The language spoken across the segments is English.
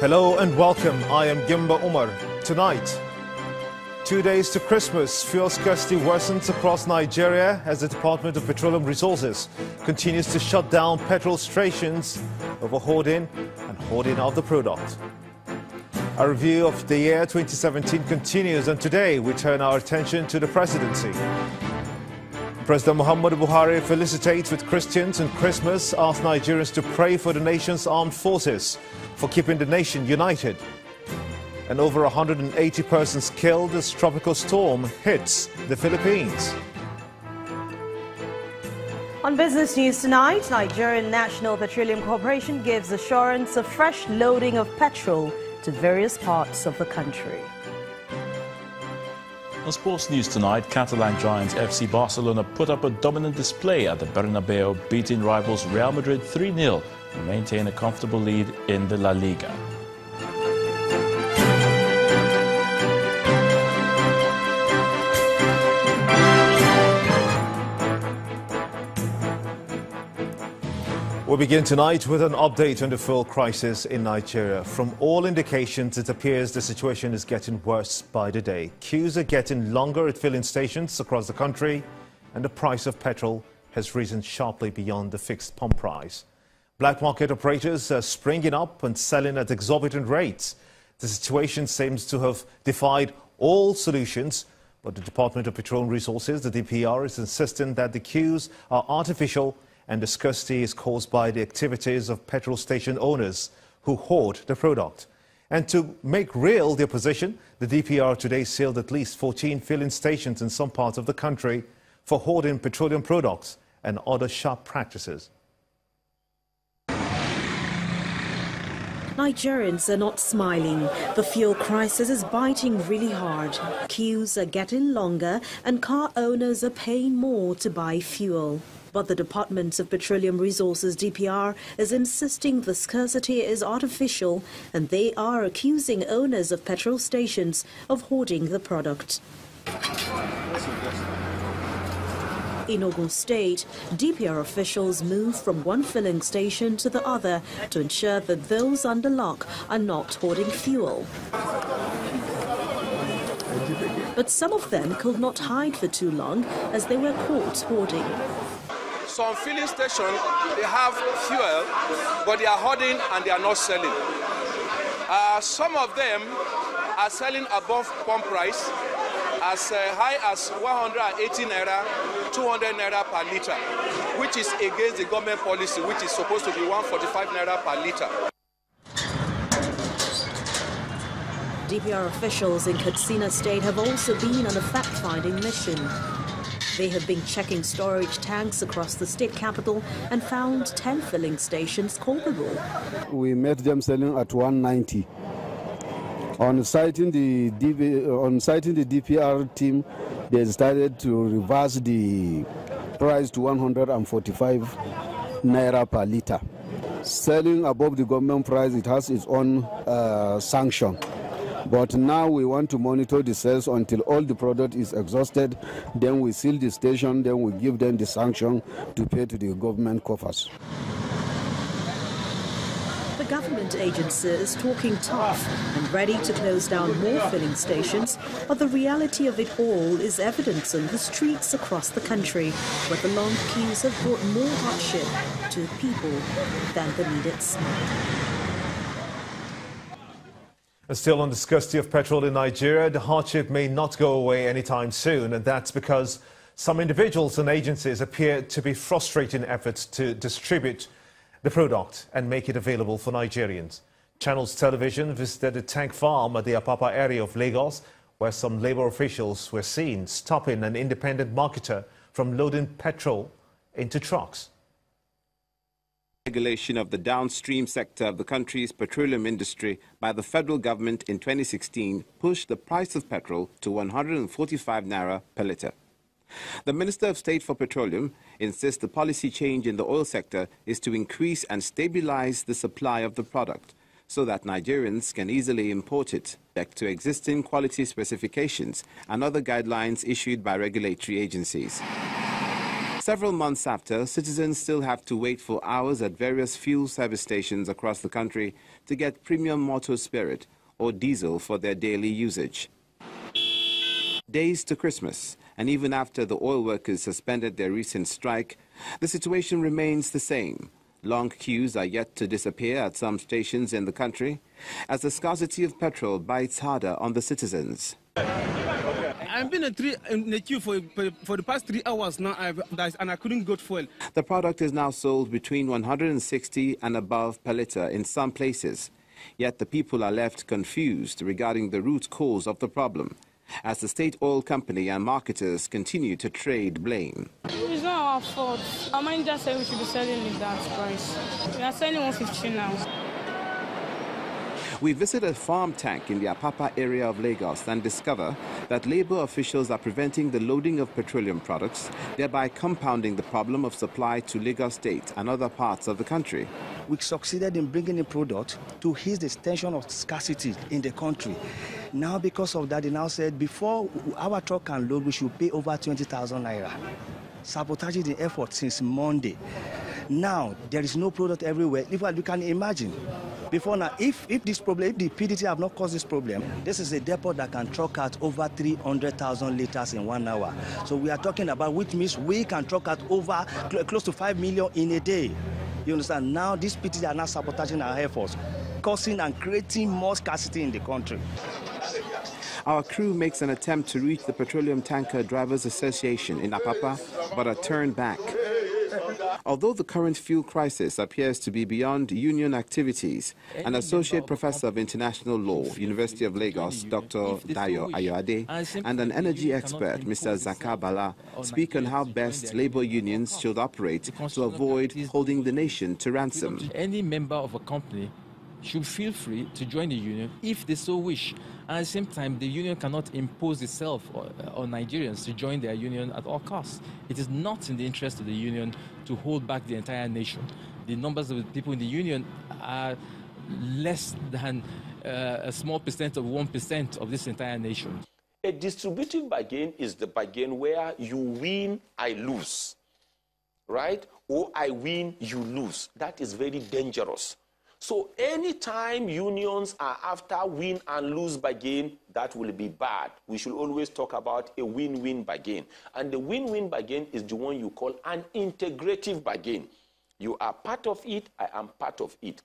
Hello and welcome. I am Gimba Umar. Tonight, 2 days to Christmas, fuel scarcity worsens across Nigeria as the Department of Petroleum Resources continues to shut down petrol stations over hoarding and hoarding of the product. A review of the year 2017 continues, and today we turn our attention to the presidency. President Muhammadu Buhari felicitates with Christians and Christmas, asks Nigerians to pray for the nation's armed forces for keeping the nation united. And over 180 persons killed as tropical storm hits the Philippines. On business news tonight, Nigerian National Petroleum Corporation gives assurance of fresh loading of petrol to various parts of the country. On sports news tonight, Catalan giants FC Barcelona put up a dominant display at the Bernabeu, beating rivals Real Madrid 3-0 and maintain a comfortable lead in the La Liga. We begin tonight with an update on the fuel crisis in Nigeria. From all indications, it appears the situation is getting worse by the day. Queues are getting longer at filling stations across the country, and the price of petrol has risen sharply beyond the fixed pump price. Black market operators are springing up and selling at exorbitant rates. The situation seems to have defied all solutions, but the Department of Petroleum Resources, the DPR, is insisting that the queues are artificial and the scarcity is caused by the activities of petrol station owners who hoard the product. And to make real their position, the DPR today sealed at least 14 filling stations in some parts of the country for hoarding petroleum products and other sharp practices. Nigerians are not smiling. The fuel crisis is biting really hard. Queues are getting longer and car owners are paying more to buy fuel. But the Department of Petroleum Resources, DPR, is insisting the scarcity is artificial, and they are accusing owners of petrol stations of hoarding the product. In Ogun State, DPR officials moved from one filling station to the other to ensure that those under lock are not hoarding fuel. But some of them could not hide for too long as they were caught hoarding. Some filling stations, they have fuel, but they are hoarding and they are not selling. Some of them are selling above pump price, as high as 180 naira, 200 naira per litre, which is against the government policy, which is supposed to be 145 naira per litre. DPR officials in Katsina State have also been on a fact-finding mission. They have been checking storage tanks across the state capital and found 10 filling stations culpable. We met them selling at 190. On citing the DPR team, they decided to reverse the price to 145 naira per litre. Selling above the government price, it has its own sanction. But now we want to monitor the sales until all the product is exhausted. Then we seal the station, then we give them the sanction to pay to the government coffers. The government agency is talking tough and ready to close down more filling stations, but the reality of it all is evident on the streets across the country, where the long queues have brought more hardship to people than the needed smile. Still on the scarcity of petrol in Nigeria, the hardship may not go away anytime soon, and that's because some individuals and agencies appear to be frustrating efforts to distribute the product and make it available for Nigerians. Channels Television visited a tank farm at the Apapa area of Lagos, where some labor officials were seen stopping an independent marketer from loading petrol into trucks. Regulation of the downstream sector of the country's petroleum industry by the federal government in 2016 pushed the price of petrol to 145 naira per litre. The Minister of State for Petroleum insists the policy change in the oil sector is to increase and stabilize the supply of the product so that Nigerians can easily import it back to existing quality specifications and other guidelines issued by regulatory agencies. Several months after, citizens still have to wait for hours at various fuel service stations across the country to get premium motor spirit or diesel for their daily usage. Days to Christmas, and even after the oil workers suspended their recent strike, the situation remains the same. Long queues are yet to disappear at some stations in the country as the scarcity of petrol bites harder on the citizens. I've been in the queue for the past 3 hours now, and I couldn't get fuel. The product is now sold between 160 and above per litre in some places. Yet the people are left confused regarding the root cause of the problem, as the state oil company and marketers continue to trade blame. It's not our fault. Our manager said we should be selling it that price. We are selling 150 now. We visit a farm tank in the Apapa area of Lagos and discover that labor officials are preventing the loading of petroleum products, thereby compounding the problem of supply to Lagos State and other parts of the country. We succeeded in bringing the product to ease the tension of scarcity in the country. Now, because of that, they now said before our truck can load, we should pay over 20,000 naira. Sabotaging the effort since Monday. Now, there is no product everywhere. If you can imagine, before now, if the PDT have not caused this problem, this is a depot that can truck out over 300,000 liters in 1 hour. So we are talking about, which means we can truck out over close to 5 million in a day. You understand? Now, these PDT are now sabotaging our efforts, causing and creating more scarcity in the country. Our crew makes an attempt to reach the Petroleum Tanker Drivers Association in Apapa, but are turned back. Although the current fuel crisis appears to be beyond union activities, an associate professor of international law, University of Lagos, Dr. Dayo Ayoade, and an energy expert, Mr. Zakar Bala, speak on how best labor unions should operate to avoid holding the nation to ransom. Any member of a company should feel free to join the union if they so wish. And at the same time, the union cannot impose itself on Nigerians to join their union at all costs. It is not in the interest of the union to hold back the entire nation. The numbers of the people in the union are less than a small percent of 1% of this entire nation. A distributive bargain is the bargain where you win, I lose, right? Or I win, you lose. That is very dangerous. So anytime unions are after win and lose bargain, that will be bad. We should always talk about a win-win bargain. And the win-win bargain is the one you call an integrative bargain. You are part of it, I am part of it.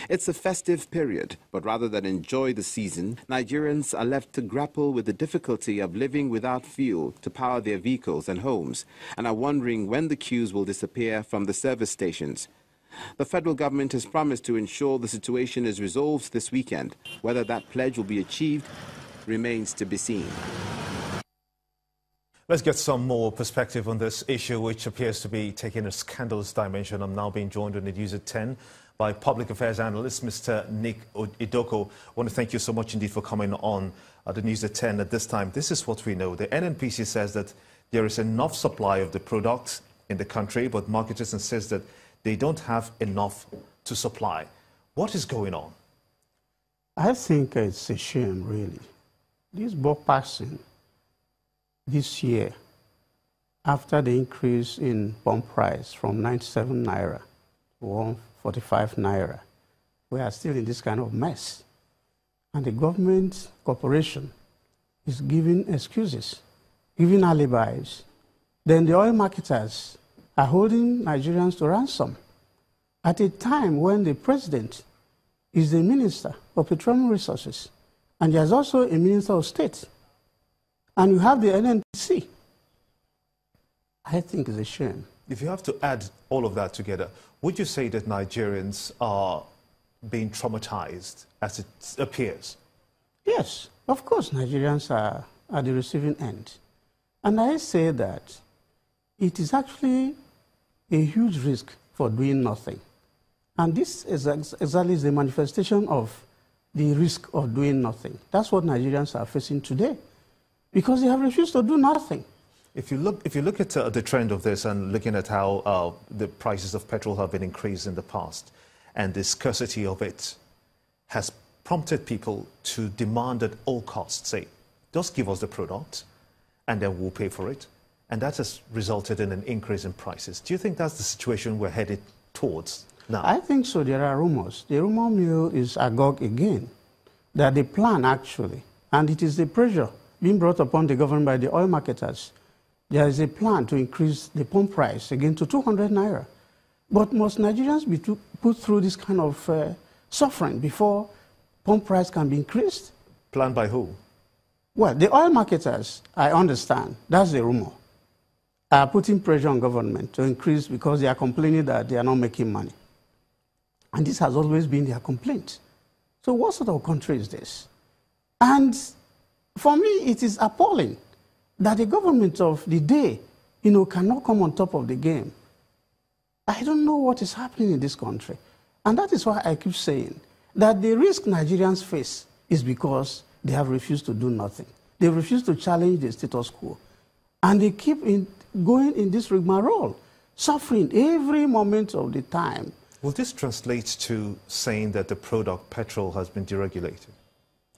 It's a festive period, but rather than enjoy the season, Nigerians are left to grapple with the difficulty of living without fuel to power their vehicles and homes, and are wondering when the queues will disappear from the service stations. The federal government has promised to ensure the situation is resolved this weekend. Whether that pledge will be achieved remains to be seen. Let's get some more perspective on this issue, which appears to be taking a scandalous dimension. I'm now being joined on the News at 10 by public affairs analyst Mr. Nick Idoko. I want to thank you so much indeed for coming on the News at 10 at this time. This is what we know. The NNPC says that there is enough supply of the product in the country, but marketers insist that they don't have enough to supply. What is going on? I think it's a shame, really. This bulk passing this year, after the increase in pump price from 97 naira to 145 naira, we are still in this kind of mess. And the government corporation is giving excuses, giving alibis. Then the oil marketers are holding Nigerians to ransom at a time when the president is the Minister of Petroleum Resources, and there's also a Minister of State, and you have the NNPC. I think it's a shame. If you have to add all of that together, would you say that Nigerians are being traumatized as it appears? Yes, of course Nigerians are at the receiving end. And I say that it is actually a huge risk for doing nothing. And this is exactly the manifestation of the risk of doing nothing. That's what Nigerians are facing today, because they have refused to do nothing. If you look at the trend of this and looking at how the prices of petrol have been increased in the past, and the scarcity of it has prompted people to demand at all costs, say, just give us the product, and then we'll pay for it. and that has resulted in an increase in prices. Do you think that's the situation we're headed towards now? I think so. There are rumors. The rumor mill is agog again. That the plan actually, and it is the pressure being brought upon the government by the oil marketers. There is a plan to increase the pump price again to 200 naira. But must Nigerians be put through this kind of suffering before pump price can be increased? Planned by who? Well, the oil marketers, I understand, that's the rumor, are putting pressure on government to increase because they are complaining that they are not making money. And this has always been their complaint. So what sort of country is this? And for me, it is appalling that the government of the day, cannot come on top of the game. I don't know what is happening in this country. And that is why I keep saying that the risk Nigerians face is because they have refused to do nothing. They refuse to challenge the status quo. And they keep going in this rigmarole, suffering every moment of the time. Will this translate to saying that the product petrol has been deregulated?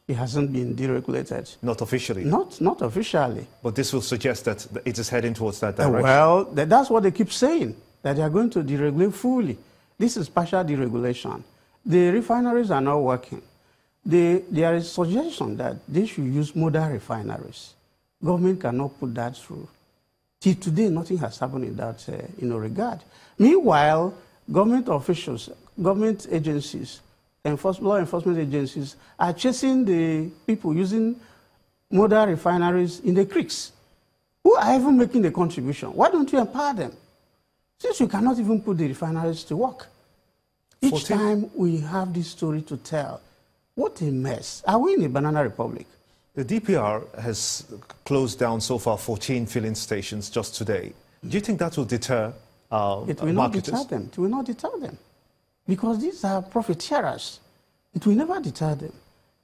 It hasn't been deregulated. Not officially? Not officially. But this will suggest that it is heading towards that direction? Well, that's what they keep saying, that they are going to deregulate fully. This is partial deregulation. The refineries are not working. There is suggestion that they should use modern refineries. Government cannot put that through. Till today, nothing has happened in that regard. Meanwhile, government officials, government agencies, law enforcement agencies are chasing the people using modern refineries in the creeks who are even making the contribution. Why don't you empower them? Since you cannot even put the refineries to work. Each time we have this story to tell, what a mess. Are we in a banana republic? The DPR has closed down so far 14 filling stations just today. Do you think that will deter It will not deter them. It will not deter them. Because these are profiteers. It will never deter them.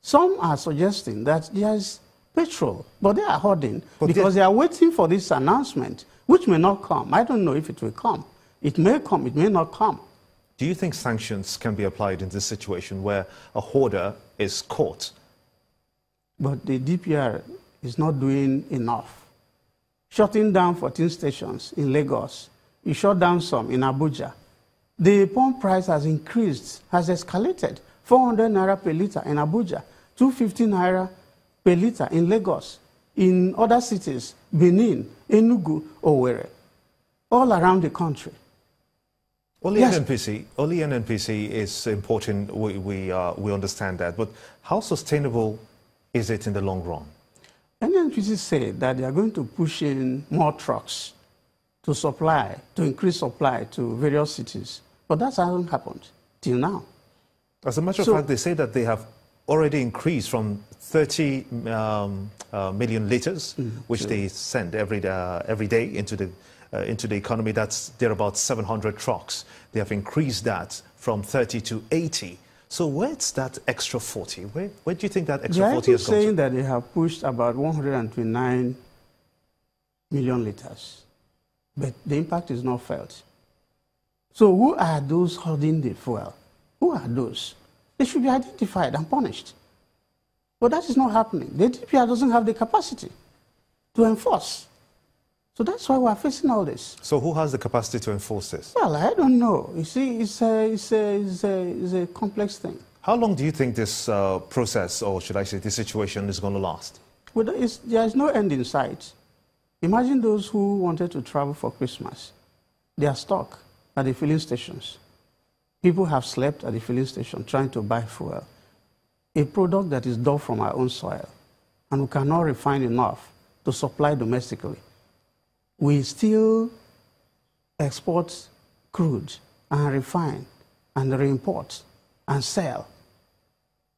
Some are suggesting that there is petrol, but they are hoarding because they are waiting for this announcement, which may not come. I don't know if it will come. It may come, it may not come. Do you think sanctions can be applied in this situation where a hoarder is caught? But the DPR is not doing enough. Shutting down 14 stations in Lagos, you shut down some in Abuja. The pump price has increased, has escalated. 400 naira per litre in Abuja, 250 naira per litre in Lagos, in other cities, Benin, Enugu, Owerri, all around the country. Only NNPC is important, we understand that, but how sustainable is it in the long run? NNPC said that they are going to push in more trucks to increase supply to various cities. But that hasn't happened till now. As a matter of fact, they say that they have already increased from 30 million litres, which they send every day into the economy. That's there about 700 trucks. They have increased that from 30 to 80. So where's that extra 40? Where do you think that extra 40 has gone to? Saying that they have pushed about 129 million litres, but the impact is not felt. So who are those holding the fuel? Who are those? They should be identified and punished. But that is not happening. The DPR doesn't have the capacity to enforce. So that's why we are facing all this. So who has the capacity to enforce this? Well, I don't know. You see, it's a complex thing. How long do you think this process, or should I say this situation, is going to last? Well, there is no end in sight. Imagine those who wanted to travel for Christmas. They are stuck at the filling stations. People have slept at the filling station trying to buy fuel, a product that is dug from our own soil, and we cannot refine enough to supply domestically. We still export crude and refine and re-import and sell.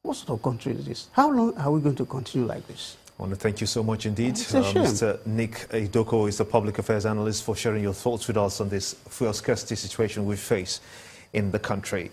What sort of country is this? How long are we going to continue like this? I want to thank you so much indeed. It's a shame. Mr. Nick Idoko is the public affairs analyst, for sharing your thoughts with us on this fuel scarcity situation we face in the country.